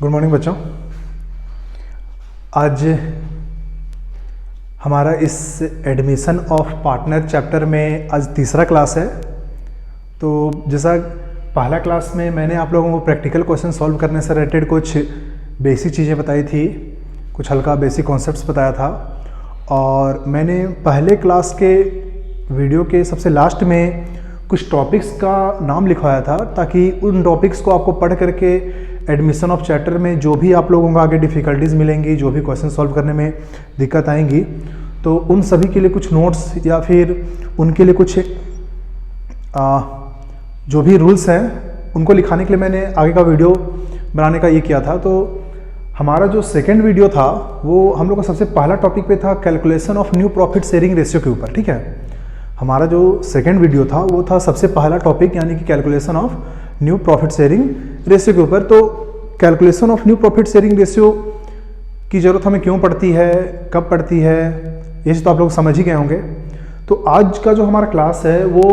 Good morning बच्चों। आज हमारा इस एडमिशन ऑफ पार्टनर चैप्टर में आज तीसरा क्लास है। तो जैसा पहला क्लास में मैंने आप लोगों को प्रैक्टिकल क्वेश्चन सॉल्व करने से रिलेटेड कुछ बेसिक चीज़ें बताई थी, कुछ हल्का बेसिक कॉन्सेप्ट्स बताया था, और मैंने पहले क्लास के वीडियो के सबसे लास्ट में कुछ टॉपिक्स का नाम लिखवाया था ताकि उन टॉपिक्स को आपको पढ़ करके एडमिशन ऑफ चैप्टर में जो भी आप लोगों को आगे डिफ़िकल्टीज मिलेंगी, जो भी क्वेश्चन सॉल्व करने में दिक्कत आएंगी, तो उन सभी के लिए कुछ नोट्स या फिर उनके लिए कुछ जो भी रूल्स हैं उनको लिखाने के लिए मैंने आगे का वीडियो बनाने का ये किया था। तो हमारा जो सेकेंड वीडियो था वो हम लोग का सबसे पहला टॉपिक पे था calculation of new profit sharing ratio के ऊपर। ठीक है, हमारा जो सेकेंड वीडियो था वो था सबसे पहला टॉपिक यानी कि calculation of new profit sharing ratio के ऊपर। तो calculation of new profit sharing ratio की ज़रूरत हमें क्यों पड़ती है, कब पड़ती है, ये तो आप लोग समझ ही गए होंगे। तो आज का जो हमारा क्लास है वो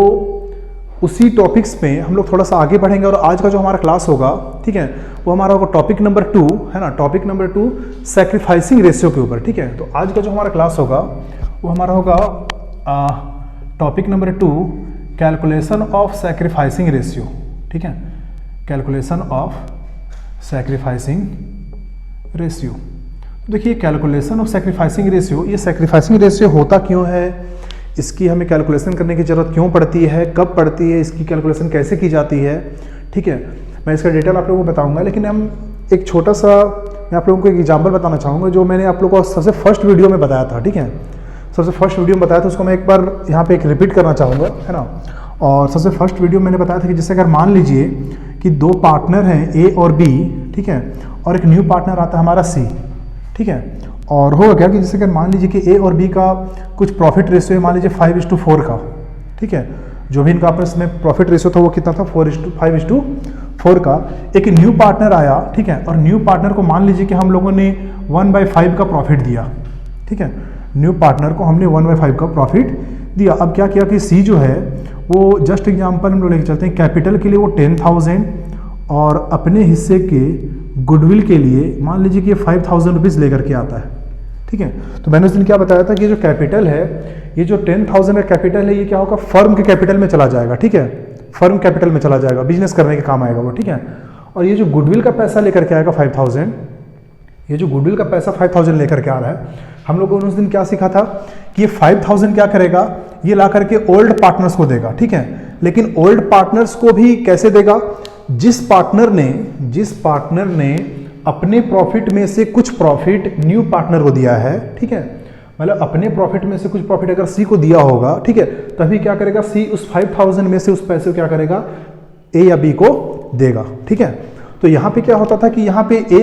उसी टॉपिक्स में हम लोग थोड़ा सा आगे बढ़ेंगे, और आज का जो हमारा क्लास होगा, ठीक है, वो हमारा होगा टॉपिक नंबर 2, है ना, टॉपिक नंबर 2 सैक्रिफाइसिंग रेशियो के ऊपर। ठीक है, तो आज का जो हमारा क्लास होगा वो हमारा होगा topic number 2 calculation of sacrificing ratio. ठीक है, कैलकुलेशन ऑफ सैक्रिफाइसिंग रेशियो। देखिए कैलकुलेशन ऑफ सैक्रिफाइसिंग रेशियो, ये सैक्रिफाइसिंग रेशियो होता क्यों है, इसकी हमें कैलकुलेशन करने की ज़रूरत क्यों पड़ती है, कब पड़ती है, इसकी कैलकुलेशन कैसे की जाती है। ठीक है, मैं इसका डिटेल आप लोगों को बताऊंगा, लेकिन हम एक छोटा सा मैं आप लोगों को एक एग्जाम्पल बताना चाहूँगा जो मैंने आप लोगों को सबसे फर्स्ट वीडियो में बताया था। ठीक है, सबसे फर्स्ट वीडियो में बताया था, उसको मैं एक बार यहाँ पे एक रिपीट करना चाहूँगा, है ना। और सबसे फर्स्ट वीडियो मैंने बताया था कि जैसे अगर मान लीजिए कि दो पार्टनर हैं ए और बी, ठीक है, और एक न्यू पार्टनर आता है हमारा सी। ठीक है, और होगा क्या कि जैसे अगर मान लीजिए कि ए और बी का कुछ प्रॉफिट रेशियो है, मान लीजिए 5:4 का। ठीक है, जो भी इनका आपस में प्रॉफिट रेशियो था वो कितना था, 5:4 का। एक न्यू पार्टनर आया, ठीक है, और न्यू पार्टनर को मान लीजिए कि हम लोगों ने 1/5 का प्रॉफिट दिया। ठीक है, न्यू पार्टनर को हमने 1/5 का प्रॉफिट दिया। अब क्या किया कि सी जो है वो जस्ट एग्जांपल हम लोग लेके चलते हैं, कैपिटल के लिए वो 10,000 और अपने हिस्से के गुडविल के लिए मान लीजिए कि ये 5,000 रुपीज़ लेकर के आता है। ठीक है, तो मैंने उस दिन क्या बताया था कि ये जो कैपिटल है, ये जो 10,000 का कैपिटल है, ये क्या होगा, फर्म के कैपिटल में चला जाएगा। ठीक है, फर्म कैपिटल में चला जाएगा, बिजनेस करने के काम आएगा वो। ठीक है, और ये जो गुडविल का पैसा लेकर के आएगा 5,000, ये जो गुडविल का पैसा 5,000 लेकर के आ रहा है, हम लोगों ने उस दिन क्या सीखा था कि ये 5,000 क्या करेगा, ये ला करके ओल्ड पार्टनर्स को देगा। ठीक है, लेकिन ओल्ड पार्टनर्स को भी कैसे देगा, जिस पार्टनर ने अपने प्रॉफिट में से कुछ प्रॉफिट न्यू पार्टनर को दिया है। ठीक है, मतलब अपने प्रॉफिट में से कुछ प्रॉफिट अगर सी को दिया होगा, ठीक है, तभी क्या करेगा, सी उस 5,000 में से उस पैसे को क्या करेगा, ए या बी को देगा। ठीक है, तो यहाँ पे क्या होता था कि यहाँ पे ए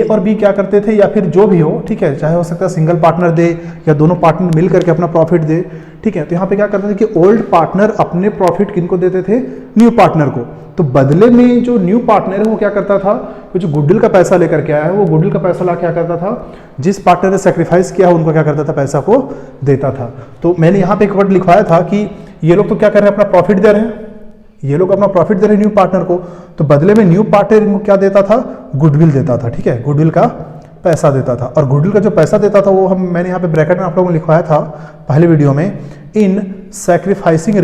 और बी क्या करते थे, या फिर जो भी हो, ठीक है, चाहे हो सकता है सिंगल पार्टनर दे या दोनों पार्टनर मिल करके अपना प्रॉफिट दे। ठीक है, तो यहाँ पे क्या करते थे कि ओल्ड पार्टनर अपने प्रॉफिट किनको देते थे, न्यू पार्टनर को। तो बदले में जो न्यू पार्टनर है वो क्या करता था, वो जो गुडविल का पैसा लेकर के आया है, वो गुडविल का पैसा ला क्या करता था, जिस पार्टनर ने सेक्रीफाइस किया उनको क्या करता था, पैसा को देता था। तो मैंने यहाँ पे एक वर्ड लिखवाया था कि ये लोग तो क्या कर रहे हैं, अपना प्रॉफिट दे रहे हैं, ये लोग अपना प्रॉफिट दे रहे हैं न्यू पार्टनर को, तो बदले में न्यू पार्टनर इनको क्या देता था, गुडविल देता था। ठीक है, गुडविल का पैसा देता था, और गुडविल का जो पैसा देता था वो मैंने यहाँ पे ब्रैकेट में आप लोगों को लिखवाया था पहले वीडियो में, इन सैक्रिफाइसिंग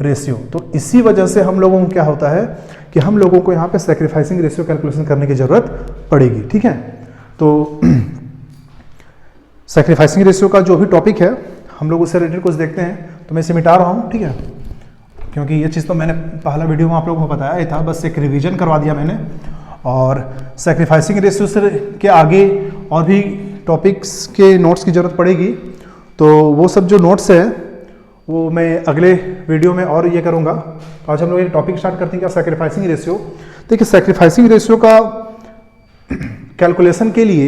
रेशियो। तो इसी वजह से हम लोगों को क्या होता है कि हम लोगों को यहाँ पे सैक्रिफाइसिंग रेशियो कैलकुलेशन करने की जरूरत पड़ेगी। ठीक है, तो सैक्रिफाइसिंग रेशियो का जो भी टॉपिक है हम लोग उससे रिलेटेड कुछ देखते हैं। तो मैं इसे मिटा रहा हूँ, ठीक है, क्योंकि ये चीज़ तो मैंने पहला वीडियो में आप लोगों को बताया ही था, बस एक रिवीजन करवा दिया मैंने। और सैक्रिफाइसिंग रेशियो से के आगे और भी टॉपिक्स के नोट्स की ज़रूरत पड़ेगी, तो वो सब जो नोट्स हैं वो मैं अगले वीडियो में और ये करूँगा। तो आज हम लोग ये टॉपिक स्टार्ट करते हैं क्या, सैक्रिफाइसिंग रेशियो। देखिए सैक्रिफाइसिंग रेशियो का कैलकुलेशन के लिए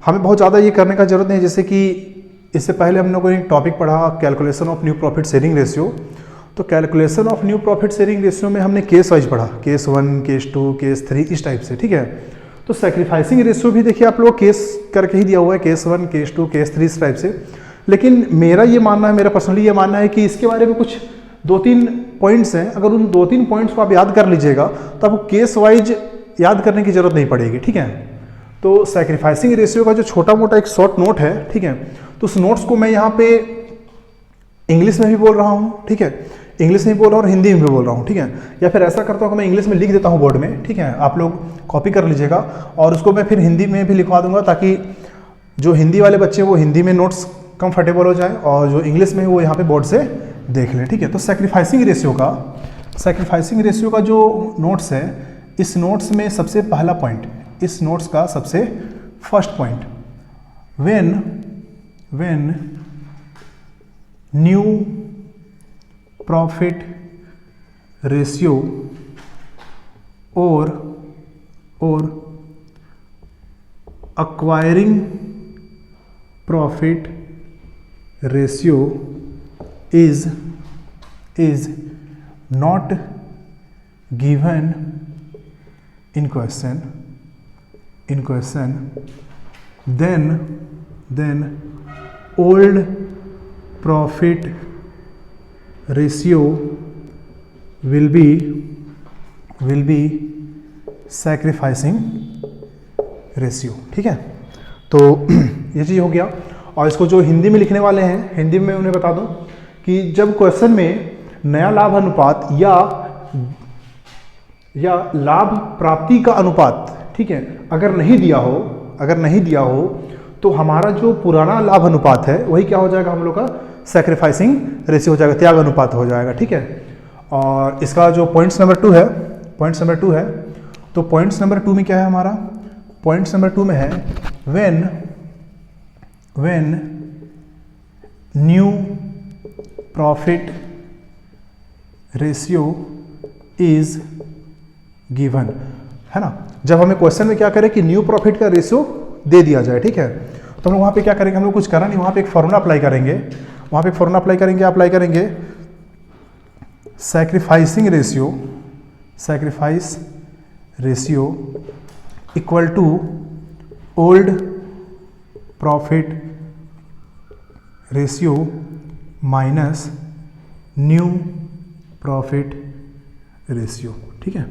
हमें बहुत ज़्यादा ये करने का जरूरत नहीं है। जैसे कि इससे पहले हम लोगों ने एक टॉपिक पढ़ा calculation of new profit sharing ratio. तो calculation of new profit sharing ratio में हमने केस वाइज पढ़ा, केस 1, केस 2, केस 3, इस टाइप से। ठीक है, तो सैक्रिफाइसिंग रेशियो भी देखिए आप लोग केस करके ही दिया हुआ है, केस 1, केस 2, केस 3 इस टाइप से। लेकिन मेरा ये मानना है, मेरा पर्सनली ये मानना है कि इसके बारे में कुछ 2-3 पॉइंट्स हैं, अगर उन 2-3 पॉइंट्स को आप याद कर लीजिएगा तो आपको केस वाइज याद करने की जरूरत नहीं पड़ेगी, ठीक है। तो सैक्रिफाइसिंग रेशियो का जो छोटा मोटा एक शॉर्ट नोट है, ठीक है, तो उस नोट्स को मैं यहाँ पे इंग्लिश में भी बोल रहा हूँ, ठीक है, इंग्लिश में भी बोल रहा हूँ और हिंदी में भी बोल रहा हूँ, ठीक है। या फिर ऐसा करता हूँ कि मैं इंग्लिश में लिख देता हूँ बोर्ड में, ठीक है, आप लोग कॉपी कर लीजिएगा और उसको मैं फिर हिंदी में भी लिखवा दूंगा, ताकि जो हिंदी वाले बच्चे वो हिंदी में नोट्स कंफर्टेबल हो जाए और जो इंग्लिश में है वो यहाँ पे बोर्ड से देख लें, ठीक है। तो सैक्रिफाइसिंग रेशियो का जो नोट्स है, इस नोट्स में सबसे पहला पॉइंट, इस नोट्स का सबसे first point, when new profit ratio और acquiring profit ratio is not given in question, then old profit ratio will be sacrificing ratio, ठीक है। तो ये चीज़ हो गया। और इसको जो हिंदी में लिखने वाले हैं, हिंदी में उन्हें बता दूं कि जब क्वेश्चन में नया लाभ अनुपात या लाभ प्राप्ति का अनुपात, ठीक है, अगर नहीं दिया हो तो हमारा जो पुराना लाभ अनुपात है वही क्या हो जाएगा, हम लोग का सैक्रिफाइसिंग रेशियो हो जाएगा, त्याग अनुपात हो जाएगा, ठीक है। और इसका जो पॉइंट्स नंबर 2 है, तो पॉइंट्स नंबर 2 में क्या है हमारा, पॉइंट्स नंबर 2 में है when new profit ratio is given, है ना। जब हमें क्वेश्चन में क्या करें कि न्यू प्रॉफिट का रेशियो दे दिया जाए, ठीक है, तो हम लोग वहाँ पे क्या करेंगे, हम लोग कुछ करा नहीं, वहाँ पे एक फॉर्मूला अप्लाई करेंगे, sacrificing ratio equal to old profit ratio minus new profit ratio, ठीक है।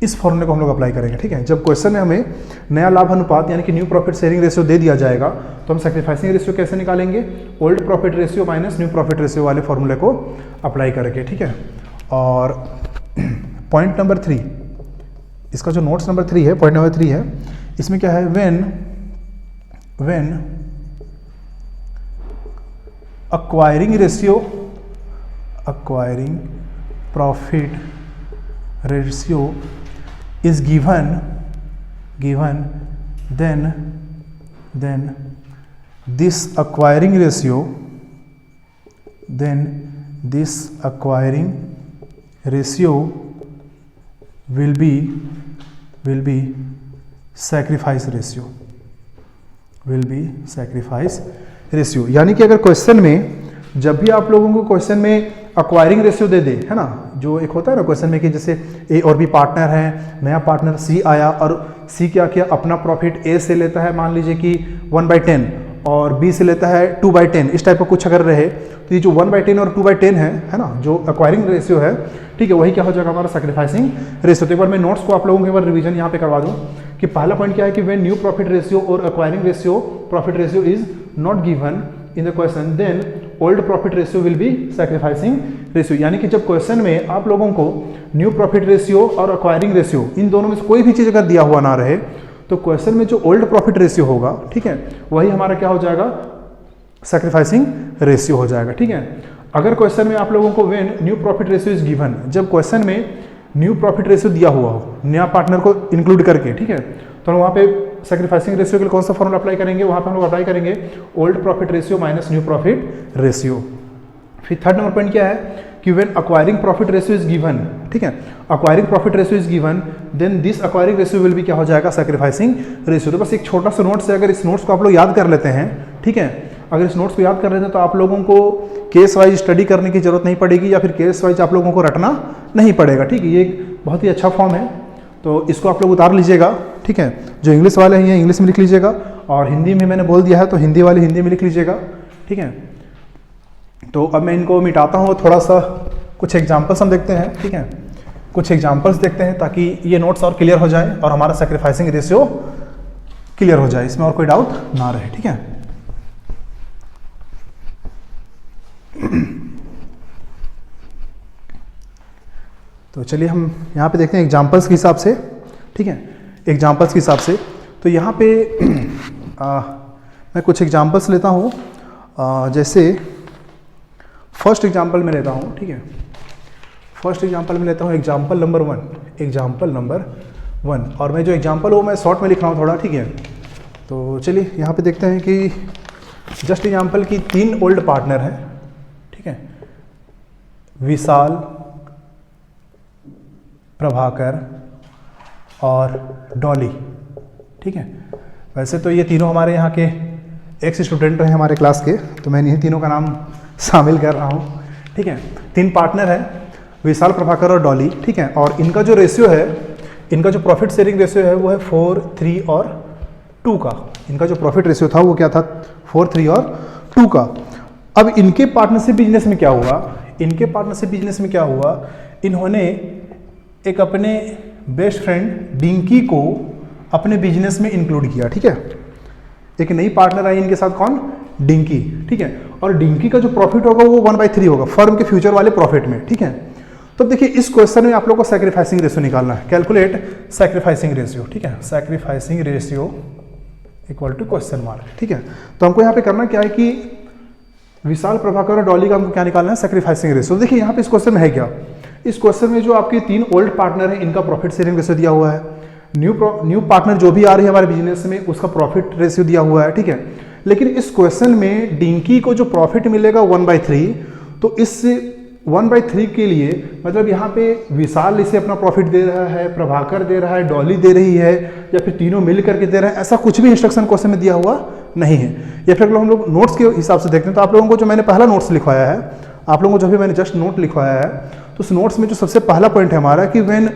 इस फॉर्मूले को हम लोग अप्लाई करेंगे, ठीक है। जब क्वेश्चन में हमें नया लाभ अनुपात यानी कि न्यू प्रॉफिट शेयरिंग रेशियो दे दिया जाएगा तो हम सैक्रिफाइसिंग रेशियो कैसे निकालेंगे, old profit ratio minus new profit ratio वाले फॉर्मूले को अप्लाई करके, ठीक है। और पॉइंट नंबर 3, इसका जो नोट्स नंबर 3 है, पॉइंट नंबर 3 है, इसमें क्या है, when acquiring profit ratio is given, then this acquiring ratio will be sacrifice ratio, यानी कि अगर क्वेश्चन में, जब भी आप लोगों को क्वेश्चन में अक्वायरिंग रेशियो दे दे, है ना, जो एक होता है ना क्वेश्चन में कि जैसे ए और बी पार्टनर हैं, नया पार्टनर सी आया और सी क्या किया, अपना प्रॉफिट ए से लेता है, मान लीजिए कि 1/10 और बी से लेता है 2/10, इस टाइप का कुछ अगर रहे तो ये जो 1/10 और 2/10 है ना, जो अक्वायरिंग रेशियो है, ठीक है, वही क्या हो जाएगा हमारा सैक्रिफाइसिंग रेशियो। तो एक बार मैं नोट्स को आप लोगों के बार रिवीजन यहाँ पे करवा दूँ कि पहला पॉइंट क्या है कि व्हेन न्यू प्रॉफिट रेशियो और acquiring ratio profit ratio is not given in the question, then old profit ratio will be sacrificing ratio, यानी कि जब क्वेश्चन में आप लोगों को न्यू प्रॉफिट रेशियो और अक्वायरिंग रेशियो इन दोनों में से कोई भी चीज़ अगर दिया हुआ ना रहे तो क्वेश्चन में जो ओल्ड प्रॉफिट रेशियो होगा, ठीक है, वही हमारा क्या हो जाएगा, सैक्रिफाइसिंग रेशियो हो जाएगा, ठीक है। अगर क्वेश्चन में आप लोगों को when new profit ratio is given, जब क्वेश्चन में न्यू प्रॉफिट रेशियो दिया हुआ हो नया पार्टनर को इंक्लूड करके, ठीक है, तो हम वहाँ पे सैक्रिफाइसिंग रेशियो के लिए कौन सा फॉर्मूला अप्लाई करेंगे, वहाँ पे हम लोग अप्लाई करेंगे old profit ratio minus new profit ratio. फिर थर्ड नंबर पॉइंट क्या है कि when acquiring profit ratio is given, ठीक है, acquiring profit ratio is given, then this acquiring ratio will भी क्या हो जाएगा, सैक्रिफाइसिंग रेशियो। तो बस एक छोटा सा नोट्स है, अगर इस नोट्स को आप लोग याद कर लेते हैं, ठीक है, अगर इस नोट्स को याद कर लेते हैं तो आप लोगों को केस वाइज स्टडी करने की जरूरत नहीं पड़ेगी, या फिर केस वाइज आप लोगों को रटना नहीं पड़ेगा, ठीक है। ये एक बहुत ही अच्छा फॉर्म है, तो इसको आप लोग उतार लीजिएगा, ठीक है। जो इंग्लिश वाले हैं इंग्लिश में लिख लीजिएगा, और हिंदी में मैंने बोल दिया है तो हिंदी वाले हिंदी में लिख लीजिएगा, ठीक है। तो अब मैं इनको मिटाता हूँ, थोड़ा सा कुछ एग्जाम्पल्स हम देखते हैं, ठीक है, कुछ एग्जाम्पल्स देखते हैं ताकि ये नोट्स और क्लियर हो जाए और हमारा सैक्रिफाइसिंग रेशियो क्लियर हो जाए, इसमें और कोई डाउट ना रहे, ठीक है। तो चलिए हम यहाँ पे देखते हैं एग्जाम्पल्स के हिसाब से, ठीक है, एग्जाम्पल्स के हिसाब से। तो यहाँ पे मैं कुछ एग्जाम्पल्स लेता हूँ, जैसे फर्स्ट एग्जाम्पल में लेता हूँ, ठीक है, फर्स्ट एग्जाम्पल में लेता हूँ एग्जाम्पल नंबर 1, एग्जाम्पल नंबर 1, और मैं जो एग्जाम्पल हो मैं शॉर्ट में लिख रहा हूँ थोड़ा, ठीक है। तो चलिए यहाँ पे देखते हैं कि जस्ट एग्जाम्पल की 3 ओल्ड पार्टनर हैं, ठीक है, विशाल, प्रभाकर और डॉली, ठीक है। वैसे तो ये तीनों हमारे यहाँ के एक्स स्टूडेंट हैं हमारे क्लास के, तो मैं इन्हीं तीनों का नाम शामिल कर रहा हूँ, ठीक है। 3 पार्टनर हैं, विशाल, प्रभाकर और डॉली, ठीक है, और इनका जो रेशियो है, इनका जो प्रॉफिट शेयरिंग रेशियो है वो है 4, 3 और 2 का। इनका जो प्रॉफिट रेशियो था वो क्या था, 4, 3 और 2 का। अब इनके पार्टनरशिप बिजनेस में क्या हुआ, इनके पार्टनरशिप बिजनेस में क्या हुआ, इन्होंने एक अपने बेस्ट फ्रेंड डिंकी को अपने बिजनेस में इंक्लूड किया, ठीक है। एक नई पार्टनर आई इनके साथ, कौन, डिंकी, ठीक है, और डिंकी का जो प्रॉफिट होगा वो 1/3 होगा फर्म के फ्यूचर वाले प्रॉफिट में, ठीक है। तो देखिए इस क्वेश्चन में आप लोगों को सैक्रिफाइसिंग रेशियो निकालना है, कैलकुलेट सैक्रिफाइसिंग रेशियो, ठीक है, sacrificing ratio equal to question mark, ठीक है। तो हमको यहाँ पे करना क्या है कि विशाल, प्रभाकर और डॉली का हमको क्या निकालना है, सैक्रिफाइसिंग रेशियो। देखिए यहाँ पे इस क्वेश्चन में है क्या, इस क्वेश्चन में जो आपके 3 ओल्ड पार्टनर है इनका प्रॉफिट शेयरिंग रेशियो दिया हुआ है, न्यू पार्टनर जो भी आ रही है हमारे बिजनेस में उसका प्रॉफिट रेशियो दिया हुआ है, ठीक है। लेकिन इस क्वेश्चन में डिंकी को जो प्रॉफिट मिलेगा 1/3, तो इस 1/3 के लिए मतलब यहाँ पे विशाल इसे अपना प्रॉफिट दे रहा है, प्रभाकर दे रहा है, डॉली दे रही है, या फिर तीनों मिल करके दे रहे हैं, ऐसा कुछ भी इंस्ट्रक्शन क्वेश्चन में दिया हुआ नहीं है। या फिर हम लोग नोट्स के हिसाब से देखते हैं, तो आप लोगों को जो मैंने पहला नोट्स लिखवाया है, आप लोगों को जो भी मैंने जस्ट नोट लिखवाया है, तो उस नोट्स में जो सबसे पहला पॉइंट है हमारा कि व्हेन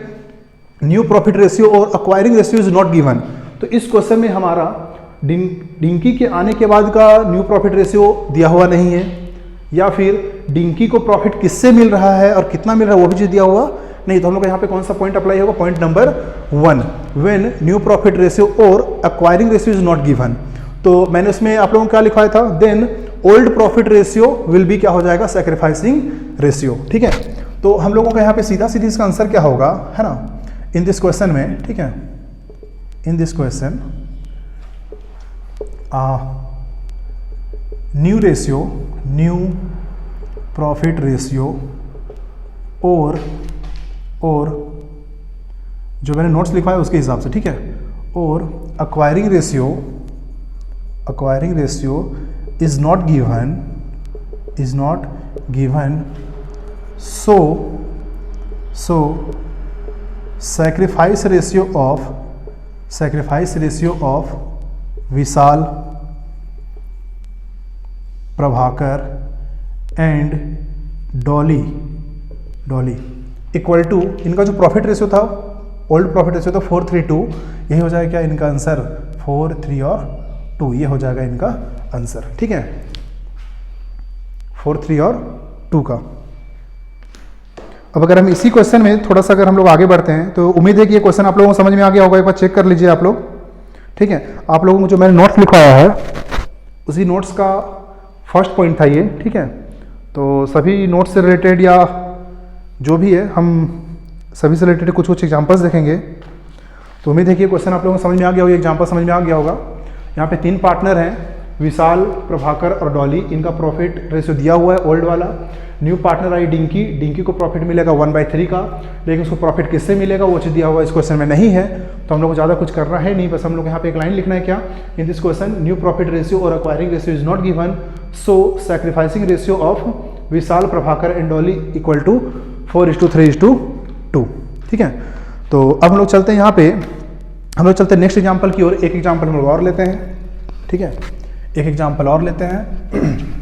न्यू प्रॉफिट रेशियो और acquiring ratio is not given, तो इस क्वेश्चन में हमारा डिंकी के आने के बाद का न्यू प्रॉफिट रेशियो दिया हुआ नहीं है, या फिर डिंकी को प्रॉफिट किससे मिल रहा है और कितना मिल रहा है वो भी चीज दिया हुआ नहीं। तो हम लोग यहाँ पे कौन सा पॉइंट अप्लाई होगा, point number 1, when new profit ratio और acquiring ratio is not given. तो मैंने उसमें आप लोगों को क्या लिखवाया था, then old profit ratio will be क्या हो जाएगा, सैक्रिफाइसिंग रेशियो, ठीक है। तो हम लोगों का यहाँ पे सीधा सीधी इसका आंसर क्या होगा, है ना, इन दिस क्वेश्चन में, ठीक है, इन this question new ratio, new profit ratio और जो मैंने नोट्स लिखा है उसके हिसाब से, ठीक है, और acquiring ratio is not given, so sacrifice ratio of Vishal, Prabhakar and Dolly equal to, इनका जो प्रॉफिट रेशियो था, ओल्ड प्रॉफिट रेशियो था 4, 3, 2, यही हो जाएगा क्या इनका आंसर, 4, 3 और 2, ये हो जाएगा इनका आंसर, ठीक है, 4, 3 और 2 का। अब अगर हम इसी क्वेश्चन में थोड़ा सा अगर हम लोग आगे बढ़ते हैं, तो उम्मीद है कि ये क्वेश्चन आप लोगों को समझ में आ गया होगा, एक बार चेक कर लीजिए आप लोग, ठीक है। आप लोगों को जो मैंने नोट्स लिखवाया है उसी नोट्स का फर्स्ट पॉइंट था ये, ठीक है। तो सभी नोट्स से रिलेटेड या जो भी है हम सभी से रिलेटेड कुछ एग्जांपल्स देखेंगे। तो उम्मीद है कि ये क्वेश्चन आप लोगों को समझ में आ गया होगा, एग्जांपल समझ में आ गया होगा। यहाँ पे 3 पार्टनर हैं, विशाल, प्रभाकर और डॉली, इनका प्रॉफिट रेशियो दिया हुआ है ओल्ड वाला। न्यू पार्टनर आई डिंकी को प्रॉफिट मिलेगा 1/3 का, लेकिन उसको प्रॉफिट किससे मिलेगा वो चीज़ दिया हुआ इस क्वेश्चन में नहीं है। तो हम लोग को ज़्यादा कुछ करना है नहीं, बस हम लोग यहाँ पे एक लाइन लिखना है, क्या, in this question new profit ratio और acquiring ratio is not given, so sacrificing ratio of Vishal, Prabhakar and Dolly equal to 4:3:2, ठीक है। तो अब हम लोग चलते हैं यहाँ पे, हम लोग चलते हैं नेक्स्ट एग्जाम्पल की ओर। एक एग्जाम्पल हम लोग और लेते हैं, ठीक है, एक एग्जाम्पल और लेते हैं।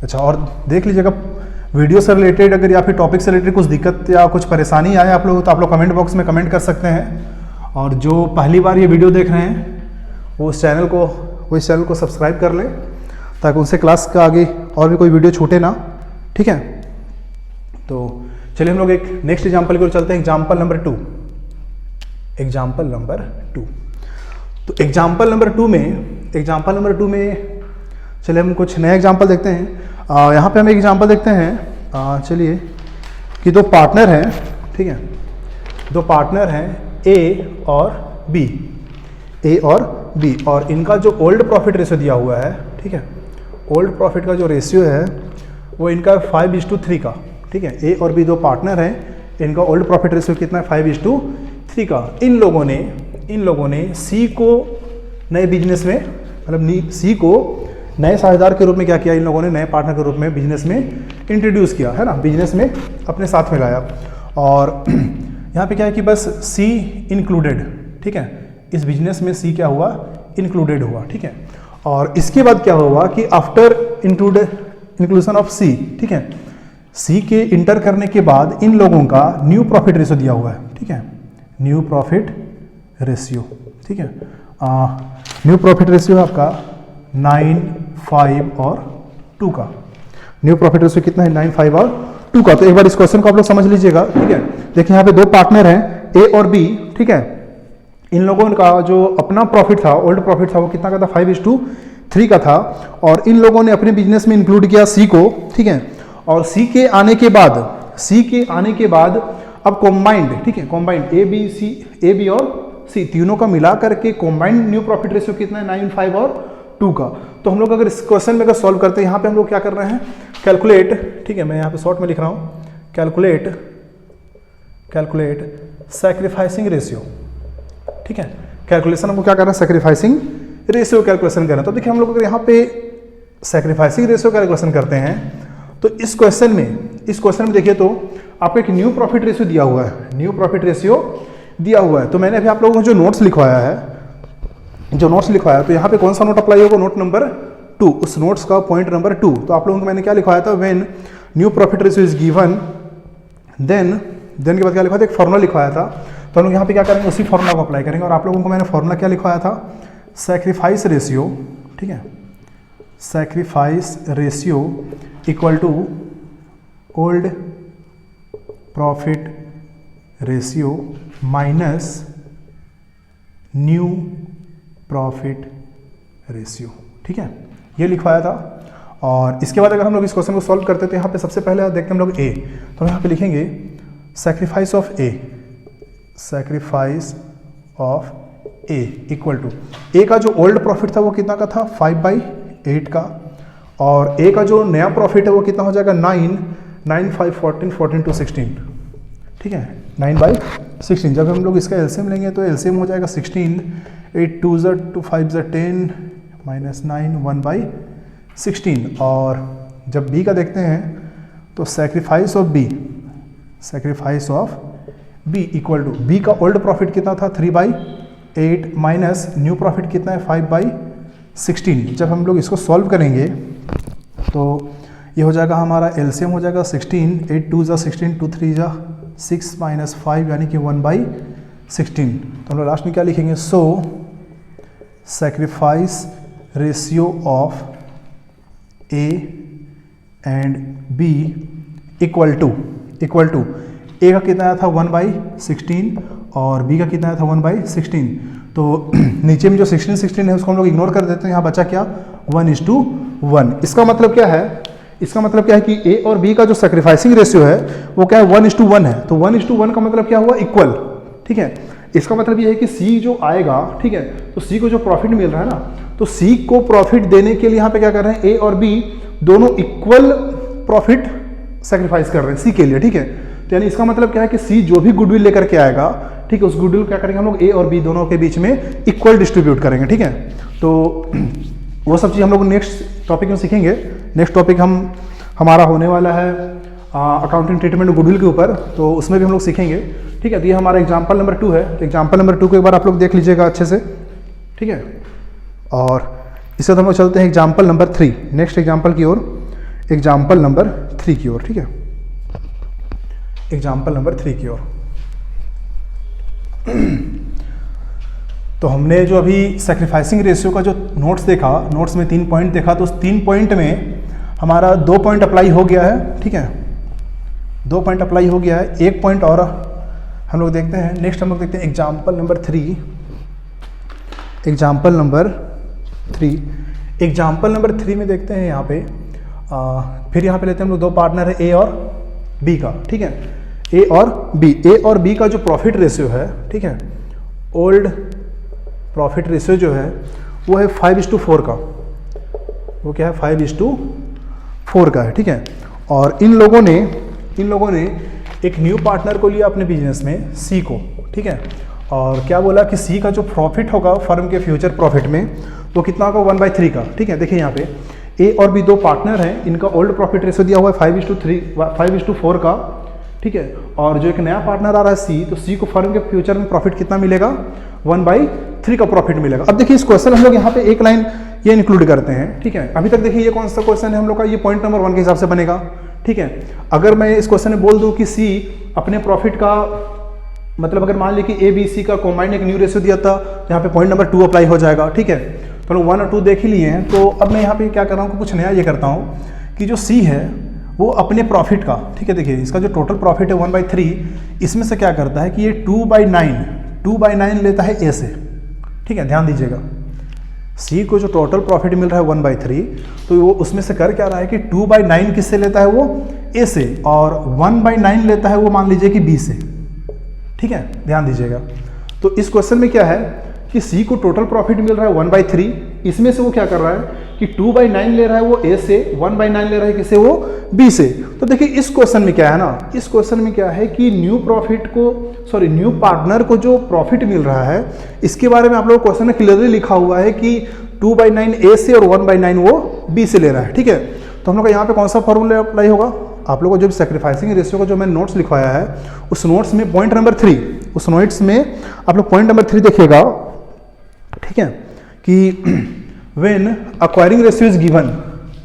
अच्छा, और देख लीजिएगा वीडियो से रिलेटेड अगर या फिर टॉपिक से रिलेटेड कुछ दिक्कत या कुछ परेशानी आए आप लोग, तो आप लोग कमेंट बॉक्स में कमेंट कर सकते हैं। और जो पहली बार ये वीडियो देख रहे हैं वो इस चैनल को सब्सक्राइब कर लें, ताकि उनसे क्लास का आगे और भी कोई वीडियो छूटे ना, ठीक है। तो चलिए हम लोग एक नेक्स्ट एग्जाम्पल की ओर चलते हैं, एग्जाम्पल नंबर 2। एग्जाम्पल नंबर 2, तो एग्जाम्पल नंबर 2 में चलिए हम कुछ नया एग्जाम्पल देखते हैं। यहाँ पे हम एक एग्जाम्पल देखते हैं, चलिए कि दो पार्टनर हैं, ठीक है, दो पार्टनर हैं ए और बी, और इनका जो ओल्ड प्रॉफिट रेशियो दिया हुआ है, ठीक है, ओल्ड प्रॉफिट का जो रेशियो है वो इनका 5:3 का, ठीक है। ए और बी दो पार्टनर हैं, इनका ओल्ड प्रॉफिट रेशियो कितना है, 5:3 का। इन लोगों ने सी को नए बिजनेस में, मतलब सी को नए साझेदार के रूप में क्या किया, इन लोगों ने नए पार्टनर के रूप में बिजनेस में इंट्रोड्यूस किया, है ना, बिजनेस में अपने साथ में लाया। और यहाँ पे क्या है कि बस सी इंक्लूडेड, ठीक है, इस बिजनेस में सी क्या हुआ, इंक्लूडेड हुआ, ठीक है। और इसके बाद क्या हुआ कि आफ्टर इंक्लूजन ऑफ सी, ठीक है, सी के इंटर करने के बाद इन लोगों का न्यू प्रॉफिट रेशियो दिया हुआ है, ठीक है, न्यू प्रॉफिट रेशियो, ठीक है। न्यू प्रॉफिट रेशियो है आपका 9, 5 और 2 का। न्यू प्रॉफिट रेशियो कितना है, 9, 5 और 2 का। तो एक बार इस क्वेश्चन को आप लोग समझ लीजिएगा, ठीक है। देखिए यहाँ पे दो पार्टनर हैं ए और बी, ठीक है। इन लोगों का जो अपना प्रॉफिट था, ओल्ड प्रॉफिट था, वो कितना का था, 5:3 का था। और इन लोगों ने अपने बिजनेस में इंक्लूड किया सी को, ठीक है। और सी के आने के बाद अब कॉम्बाइंड, ठीक है, कॉम्बाइंड ए बी और सी तीनों का मिला करके कॉम्बाइंड न्यू प्रॉफिट रेशियो कितना है, 9, 5 और 2 का। तो हम लोग अगर इस क्वेश्चन में अगर सॉल्व करते हैं, यहाँ पे हम लोग क्या कर रहे हैं, कैलकुलेट, ठीक है, मैं यहाँ पे शॉर्ट में लिख रहा हूँ, कैलकुलेट सैक्रिफाइसिंग रेशियो, ठीक है। कैलकुलेशन हमको क्या करना है, सैक्रिफाइसिंग रेशियो कैलकुलेशन करना है। तो देखिए हम लोग अगर यहाँ पे सैक्रिफाइसिंग रेशियो कैलकुलेशन करते हैं, तो इस क्वेश्चन में देखिए तो आपको एक न्यू प्रॉफिट रेशियो दिया हुआ है, तो मैंने अभी आप लोगों को जो नोट्स लिखवाया है, तो यहाँ पे कौन सा नोट अप्लाई होगा, नोट नंबर 2, उस नोट्स का पॉइंट नंबर 2। तो आप लोगों को मैंने क्या लिखवाया था, when new profit ratio is given, then के बाद क्या लिखवाया था, एक फॉर्मूला लिखवाया था। तो हम लोग यहाँ पे क्या करेंगे, उसी फॉर्मूला को अप्लाई करेंगे। और आप लोगों को मैंने फॉर्मूला क्या लिखवाया था, सैक्रिफाइस रेशियो, ठीक है, sacrifice ratio equal to old profit ratio minus new profit ratio, ठीक है, ये लिखवाया था। और इसके बाद अगर हम लोग इस क्वेश्चन को सॉल्व करते तो यहाँ पे सबसे पहले देखते हैं हम लोग ए, तो यहाँ पे लिखेंगे sacrifice of A equal to, A का जो ओल्ड प्रॉफिट था वो कितना का था, 5/8 का। और ए का जो नया प्रॉफिट है वो कितना हो जाएगा, 9, 5, 14 to 16, ठीक है, 9/16। जब हम लोग इसका एलसीएम लेंगे तो एलसीएम हो जाएगा 16, 8 2 2 5 10 -9 1/16। और जब बी का देखते हैं तो sacrifice of B equal to, B का ओल्ड प्रॉफिट कितना था, 3/8 माइनस न्यू प्रॉफिट कितना है, 5/16। जब हम लोग इसको सॉल्व करेंगे तो ये हो जाएगा हमारा एलसीएम हो जाएगा 16, 8 2 16, 2 3 6 -5 यानी कि 1/16। तो हम लोग लास्ट में क्या लिखेंगे, so sacrifice ratio of A and B equal to A का कितना आया था 1/16 और बी का कितना आया था 1/16। तो नीचे में जो 16 है उसको हम लोग इग्नोर कर देते हैं, यहाँ बचा क्या 1:1। इसका मतलब क्या है कि ए और बी का जो सैक्रिफाइसिंग रेशियो है वो क्या है 1:1 है। तो 1:1 का मतलब क्या हुआ, इक्वल, ठीक है। इसका मतलब ये है कि सी जो आएगा, ठीक है, तो सी को जो प्रॉफिट मिल रहा है ना, तो सी को प्रॉफिट देने के लिए यहाँ पे क्या कर रहे हैं, ए और बी दोनों इक्वल प्रॉफिट सैक्रिफाइस कर रहे हैं सी के लिए, ठीक है। तो यानी इसका मतलब क्या है कि सी जो भी गुडविल लेकर के आएगा, ठीक है, उस गुडविल क्या करेंगे हम लोग ए और बी दोनों के बीच में इक्वल डिस्ट्रीब्यूट करेंगे, ठीक है। तो वो सब चीज़ हम लोग नेक्स्ट टॉपिक में सीखेंगे। नेक्स्ट टॉपिक हमारा होने वाला है अकाउंटिंग ट्रीटमेंट गुडविल के ऊपर, तो उसमें भी हम लोग सीखेंगे, ठीक है। तो ये हमारा एग्जाम्पल नंबर 2 है, तो एग्जाम्पल नंबर 2 को एक बार आप लोग देख लीजिएगा अच्छे से, ठीक है। और इससे हम लोग चलते हैं एग्जाम्पल नंबर 3, नेक्स्ट एग्जाम्पल की ओर, एग्जाम्पल नंबर 3 की ओर, ठीक है, एग्जाम्पल नंबर 3 की ओर। तो हमने जो अभी सैक्रिफाइसिंग रेशियो का जो नोट्स देखा, नोट्स में 3 पॉइंट देखा, तो उस 3 पॉइंट में हमारा 2 पॉइंट अप्लाई हो गया है, ठीक है, 2 पॉइंट अप्लाई हो गया है। 1 पॉइंट और हम लोग देखते हैं। नेक्स्ट हम लोग देखते हैं एग्जाम्पल नंबर 3। एग्जाम्पल नंबर 3 में देखते हैं यहाँ पे फिर यहाँ पे लेते हैं हम लोग 2 पार्टनर है ए और बी का, ठीक है, ए और बी का जो प्रॉफिट रेशियो है, ठीक है, ओल्ड प्रॉफिट रेशियो जो है वो है 5:4 का। वो क्या है? 5:4 का है, ठीक है। और इन लोगों ने एक न्यू पार्टनर को लिया अपने बिजनेस में, सी को, ठीक है। और क्या बोला कि सी का जो प्रॉफिट होगा फर्म के फ्यूचर प्रॉफिट में वो कितना होगा? 1/3 का, ठीक है। देखिए यहाँ पे ए और बी 2 पार्टनर हैं, इनका ओल्ड प्रॉफिट रेशियो दिया हुआ है 5:4 का, ठीक है। और जो एक नया पार्टनर आ रहा है सी, तो सी को फर्म के फ्यूचर में प्रॉफिट कितना मिलेगा? 1/3 का प्रॉफिट मिलेगा। अब देखिए इस क्वेश्चन हम लोग यहाँ पे एक लाइन ये इंक्लूड करते हैं, ठीक है। अभी तक देखिए ये कौन सा क्वेश्चन है हम लोग का? ये पॉइंट नंबर 1 के हिसाब से बनेगा, ठीक है। अगर मैं इस क्वेश्चन में बोल दूं कि सी अपने प्रॉफिट का मतलब अगर मान ली कि ए बी सी का कॉम्बाइंड एक न्यू रेशियो दिया था, यहाँ पे पॉइंट नंबर 2 अप्लाई हो जाएगा, ठीक है। तो लोग 1 और 2 देख ही लिए हैं। तो अब मैं यहाँ पे क्या कर रहा हूँ, कुछ नया ये करता हूँ कि जो सी है वो अपने प्रॉफिट का, ठीक है, देखिए इसका जो टोटल प्रॉफिट है 1/3, इसमें से क्या करता है कि ये 2/9 लेता है ए से, ठीक है, ध्यान दीजिएगा। सी को जो टोटल प्रॉफिट मिल रहा है 1/3, तो वो उसमें से कर क्या रहा है कि 2/9 किससे लेता है? वो ए से, और 1/9 लेता है वो मान लीजिए कि बी से, ठीक है, ध्यान दीजिएगा। तो इस क्वेश्चन में क्या है कि सी को टोटल प्रॉफिट मिल रहा है 1/3, इसमें से वो क्या कर रहा है कि 2/9 ले रहा है वो ए से, 1/9 ले रहा है किसे? वो बी से। तो देखिए इस क्वेश्चन में क्या है ना, इस क्वेश्चन में क्या है कि न्यू पार्टनर को जो प्रॉफिट मिल रहा है, इसके बारे में आप लोगों को क्वेश्चन में क्लियरली लिखा हुआ है कि 2/9 ए से और 1/9 वो बी से ले रहा है, ठीक है। तो हम लोग का यहाँ पे कौन सा फॉर्मूला अप्लाई होगा? आप लोगों को जो सैक्रिफाइसिंग रेशियो का जो मैंने नोट्स लिखवाया है, उस नोट्स में पॉइंट नंबर 3, उस नोट्स में आप लोग पॉइंट नंबर 3 देखिएगा, ठीक है, कि when acquiring ratio is given,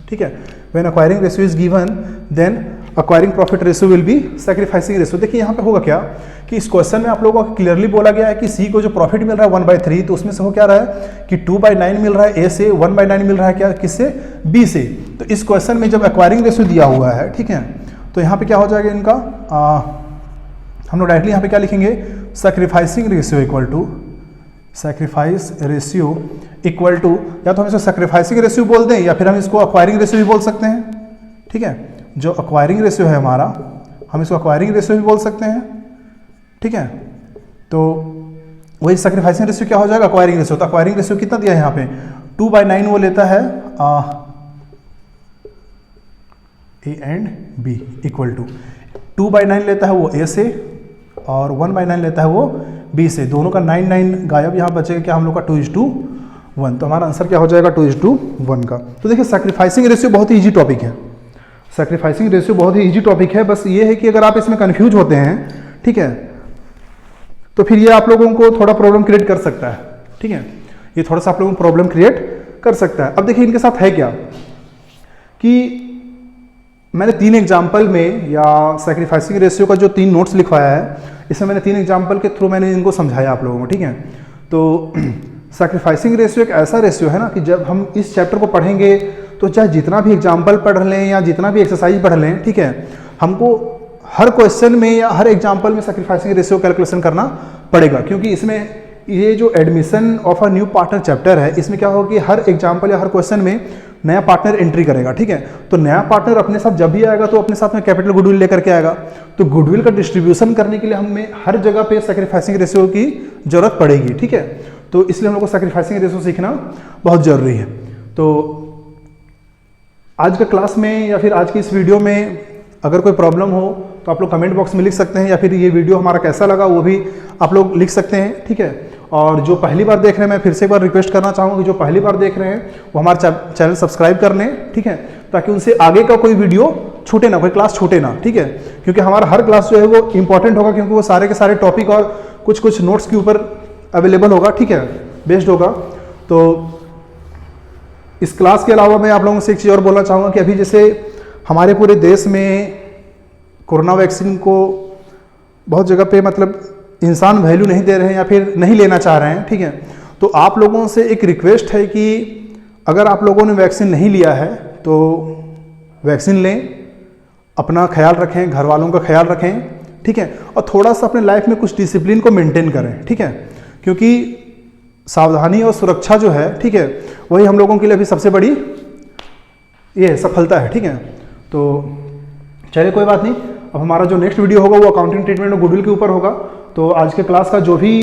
ठीक है, when acquiring ratio is given then acquiring profit ratio will be sacrificing ratio। देखिए यहाँ पे होगा क्या कि इस क्वेश्चन में आप लोगों को क्लियरली बोला गया है कि सी को जो प्रॉफिट मिल रहा है 1/3, तो उसमें से हो क्या रहा है कि 2/9 मिल रहा है ए से, 1/9 मिल रहा है क्या किससे? बी से। तो इस क्वेश्चन में जब एक्वायरिंग रेशियो दिया हुआ है, ठीक है, तो यहाँ पे क्या हो जाएगा इनका, हम लोग डायरेक्टली यहाँ पे क्या लिखेंगे? सैक्रिफाइसिंग रेशियो इक्वल टू या तो हम इसको सैक्रिफाइसिंग रेशियो बोल दें या फिर हम इसको एक्वायरिंग रेशियो भी बोल सकते हैं, ठीक है। जो एक्वायरिंग रेशियो है हमारा, हम इसको एक्वायरिंग रेशियो भी बोल सकते हैं, ठीक है। तो वही सैक्रिफाइसिंग रेशियो क्या हो जाएगा? Acquiring ratio. तो एक्वायरिंग रेशियो कितना दिया है यहाँ पे? 2/9 वो लेता है A and B, equal to 2/9 लेता है वो ए से और 1/9 लेता है वो बी से। दोनों का 9 गायब, यहाँ बचेगा क्या हम लोग का? 2:1। तो हमारा आंसर क्या हो जाएगा? 2:1 का। तो देखिए सैक्रिफाइसिंग रेशियो बहुत ही ईजी टॉपिक है, सैक्रिफाइसिंग रेशियो बहुत ही ईजी टॉपिक है। बस ये है कि अगर आप इसमें कंफ्यूज होते हैं, ठीक है, तो फिर ये आप लोगों को थोड़ा प्रॉब्लम क्रिएट कर सकता है, ठीक है, ये थोड़ा सा आप लोगों को प्रॉब्लम क्रिएट कर सकता है। अब देखिए इनके साथ है क्या कि मैंने 3 एग्जाम्पल में या सैक्रिफाइसिंग रेशियो का जो 3 नोट्स लिखवाया है, इसमें मैंने 3 एग्जाम्पल के थ्रू मैंने इनको समझाया आप लोगों को, ठीक है। तो सैक्रिफाइसिंग रेशियो एक ऐसा रेशियो है ना कि जब हम इस चैप्टर को पढ़ेंगे तो चाहे जितना भी एग्जाम्पल पढ़ लें या जितना भी एक्सरसाइज पढ़ लें, ठीक है, हमको हर क्वेश्चन में या हर एग्जाम्पल में सैक्रिफाइसिंग रेशियो कैलकुलेशन करना पड़ेगा, क्योंकि इसमें ये जो admission of a new partner chapter है, इसमें क्या होगा कि हर एग्जाम्पल या हर क्वेश्चन में नया पार्टनर एंट्री करेगा, ठीक है। तो नया पार्टनर अपने साथ जब भी आएगा तो अपने साथ में कैपिटल गुडविल लेकर के आएगा। तो गुडविल का डिस्ट्रीब्यूशन करने के लिए हमें हर जगह पे सैक्रिफाइसिंग रेशियो की जरूरत पड़ेगी, ठीक है। तो इसलिए हम लोग को सैक्रिफाइसिंग रेशियो सीखना बहुत जरूरी है। तो आज का क्लास में या फिर आज की इस वीडियो में अगर कोई प्रॉब्लम हो तो आप लोग कमेंट बॉक्स में लिख सकते हैं, या फिर ये वीडियो हमारा कैसा लगा वो भी आप लोग लिख सकते हैं, ठीक है। और जो पहली बार देख रहे हैं, मैं फिर से एक बार रिक्वेस्ट करना चाहूँगा कि जो पहली बार देख रहे हैं वो हमारा चैनल सब्सक्राइब कर लें, ठीक है, ताकि उनसे आगे का कोई वीडियो छूटे ना, कोई क्लास छूटे ना, ठीक है। क्योंकि हमारा हर क्लास जो है वो इंपॉर्टेंट होगा, क्योंकि वो सारे के सारे टॉपिक और कुछ नोट्स के ऊपर अवेलेबल होगा, ठीक है, बेस्ड होगा। तो इस क्लास के अलावा मैं आप लोगों से एक चीज़ और बोलना चाहूँगा कि अभी जैसे हमारे पूरे देश में कोरोना वैक्सीन को बहुत जगह पे मतलब इंसान वैल्यू नहीं दे रहे हैं या फिर नहीं लेना चाह रहे हैं, ठीक है। तो आप लोगों से एक रिक्वेस्ट है कि अगर आप लोगों ने वैक्सीन नहीं लिया है तो वैक्सीन लें, अपना ख्याल रखें, घर वालों का ख्याल रखें, ठीक है, और थोड़ा सा अपने लाइफ में कुछ डिसिप्लिन को मेंटेन करें, ठीक है, क्योंकि सावधानी और सुरक्षा जो है, ठीक है, वही हम लोगों के लिए अभी सबसे बड़ी ये सफलता है, ठीक है। तो चलिए कोई बात नहीं, अब हमारा जो नेक्स्ट वीडियो होगा वो अकाउंटिंग ट्रीटमेंट और गुडविल के ऊपर होगा। तो आज के क्लास का जो भी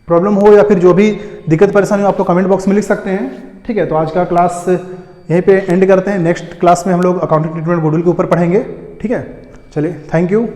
प्रॉब्लम हो या फिर जो भी दिक्कत परेशानी हो आप लोग कमेंट बॉक्स में लिख सकते हैं, ठीक है। तो आज का क्लास यहीं पे एंड करते हैं, नेक्स्ट क्लास में हम लोग अकाउंटिंग ट्रीटमेंट गुडविल के ऊपर पढ़ेंगे, ठीक है। चलिए, थैंक यू।